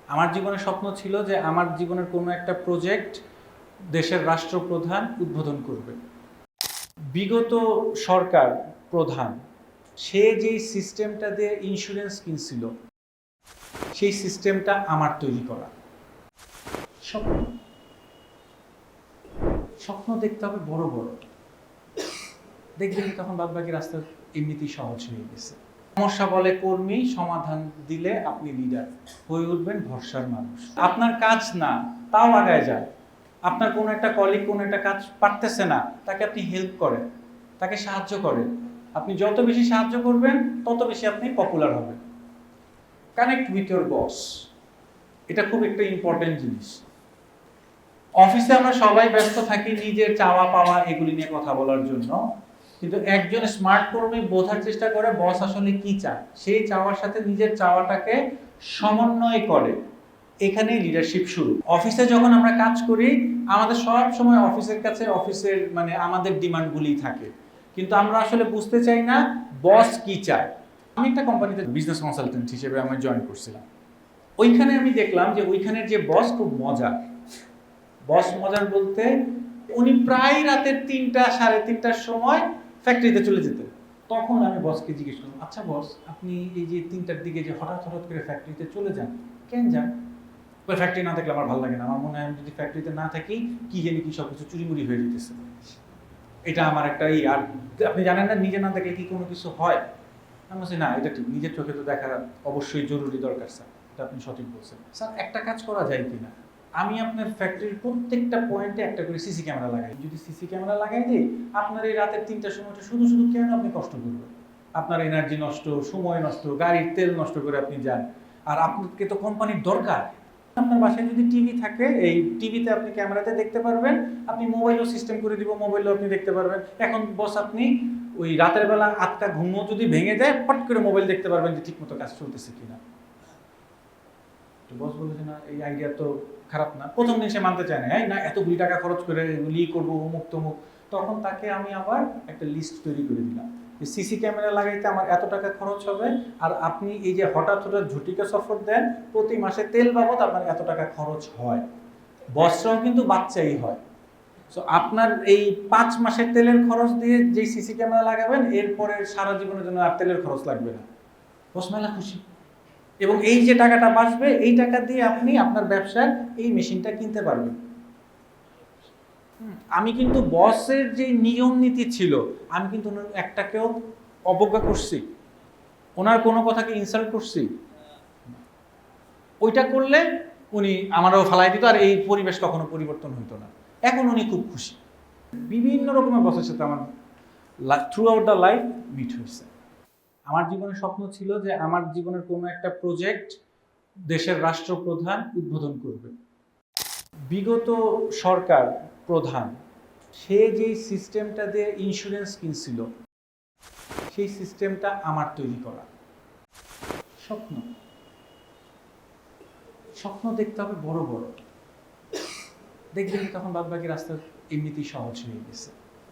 আমার জীবনের স্বপ্ন ছিল যে আমার জীবনের কোনো একটা প্রজেক্ট দেশের রাষ্ট্রপ্রধান উদ্বোধন করবে। বিগত সরকার প্রধান সে যেই সিস্টেমটা দিয়ে ইন্স্যুরেন্স কিনছিল সেই সিস্টেমটা আমার তৈরি করা। স্বপ্ন স্বপ্ন দেখতে হবে বড় বড়, দেখবেন তখন বাদবাকি রাস্তা এমনিতেই সহজ হয়ে গেছে। সমস্যা বলে কর্মী, সমাধান দিলে আপনি লিডার হয়ে উঠবেন ভরসার মানুষ। আপনার কাজ না তাও আগায় যায়। আপনার কোনো একটা কলিগ কোনো একটা কাজ পারতেছে না, তাকে আপনি হেল্প করেন, তাকে সাহায্য করেন। আপনি যত বেশি সাহায্য করবেন তত বেশি আপনি পপুলার হবেন। কানেক্ট উইথ ইউর বস, এটা খুব একটা ইম্পর্টেন্ট জিনিস। অফিসে আমরা সবাই ব্যস্ত থাকি নিজের চাওয়া পাওয়া এগুলি নিয়ে কথা বলার জন্য, কিন্তু একজন স্মার্ট কর্মী বোঝার চেষ্টা করে বস আসলে কি চায়, সেই চাওয়ার সাথে নিজের চাওয়াটাকে সমন্বয় করে। এখানেই লিডারশিপ শুরু। অফিসে যখন আমরা কাজ করি আমাদের সব সময় অফিসের কাছে অফিসের আমাদের ডিমান্ডগুলি থাকে, কিন্তু আমরা আসলে বুঝতে চাই না বস কি চায়। আমি একটা কোম্পানিতে বিজনেস কনসালটেন্ট হিসেবে আমি জয়েন করছিলাম। ওইখানে আমি দেখলাম যে ওইখানের যে বস খুব মজার। বস মজার বলতে উনি প্রায় রাতের 3টা সাড়ে 3টার সময় ফ্যাক্টরিতে চলে যেতেন। তখন আমি বসকে জিজ্ঞেস করলাম, আচ্ছা বস, আপনি এই যে 3টার দিকে যে হঠাৎ হঠাৎ করে ফ্যাক্টরিতে চলে যান, কেন যান? ওই ফ্যাক্টরি না থাকলে আমার ভালো লাগে না, আমার মনে হয় আমি যদি ফ্যাক্টরিতে না থাকি কি জানি কি সবকিছু চুরিমুরি হয়ে যেতেছে। এটা আমার একটা আর আপনি জানেন না নিজে না দেখলে কি কোনো কিছু হয়। আমি বলছি না, এটা ঠিক, নিজের চোখে তো দেখা অবশ্যই জরুরি দরকার স্যার, এটা আপনি সঠিক বলছেন। স্যার একটা কাজ করা যায় কিনা, আমি আপনার ফ্যাক্টরির প্রত্যেকটা পয়েন্টে একটা করে সিসি ক্যামেরা লাগাই। যদি সিসি ক্যামেরা লাগাই দিই, আপনার এই রাতের 3টার সময়টা শুধু শুধু কেন আপনি কষ্ট করবেন? আপনার এনার্জি নষ্ট, সময় নষ্ট, গাড়ির তেল নষ্ট করে আপনি যান। আর আপনাকে তো কোম্পানির দরকার। আপনার বাসায় যদি টিভি থাকে, এই টিভিতে আপনি ক্যামেরাতে দেখতে পারবেন, আপনি মোবাইলও সিস্টেম করে দিব, মোবাইলও আপনি দেখতে পারবেন। এখন বস আপনি ওই রাতের বেলা আটটা ঘুমও যদি ভেঙে যায়, পট করে মোবাইল দেখতে পারবেন যে ঠিকমতো কাজ চলতেছে কিনা। তো বস বলে যে না, এই আইডিয়া তো খারাপ না। প্রথম দিন সে মানতে চায় না, না এতগুলি টাকা খরচ করে এগুলি করবো অমুক তমুক। তখন তাকে আমি আবার একটা লিস্ট তৈরি করে দিলাম যে সিসি ক্যামেরা লাগাইতে আমার এত টাকা খরচ হবে, আর আপনি এই যে হঠাৎ হঠাৎ ঝুটিকা সফর দেন, প্রতি মাসে তেল বাবদ আপনার এত টাকা খরচ হয়। বসরাও কিন্তু বাচ্চাই হয়। সো আপনার এই 5 মাসের তেলের খরচ দিয়ে যে সিসি ক্যামেরা লাগাবেন, এরপরে সারা জীবনের জন্য আর তেলের খরচ লাগবে না। বস মেলা খুশি, এবং এই যে টাকাটা বাঁচবে এই টাকা দিয়ে আপনি আপনার ব্যবসার এই মেশিনটা কিনতে পারবেন। আমি কিন্তু বসের যে নিয়ম নীতি ছিল, আমি কিন্তু একটাকেও অবজ্ঞা করছি, ওনার কোনো কথাকে ইনসাল্ট করছি? ওইটা করলে উনি আমারও ফালাই দিত, আর এই পরিবেশ কখনো পরিবর্তন হইতো না। এখন উনি খুব খুশি। বিভিন্ন রকমের বসের সাথে আমার throughout the life meet হয়েছে। আমার জীবনের স্বপ্ন ছিল যে আমার জীবনের কোনো একটা প্রজেক্ট দেশের রাষ্ট্রপ্রধান উদ্বোধন করবে। বিগত সরকার প্রধান সে যেই সিস্টেমটা দিয়ে ইন্স্যুরেন্স কিনছিল সেই সিস্টেমটা আমার তৈরি করা। স্বপ্ন স্বপ্ন দেখতে হবে বড় বড়, দেখবেন তখন বাদবাকি রাস্তা এমনিতেই সহজ হয়ে গেছে।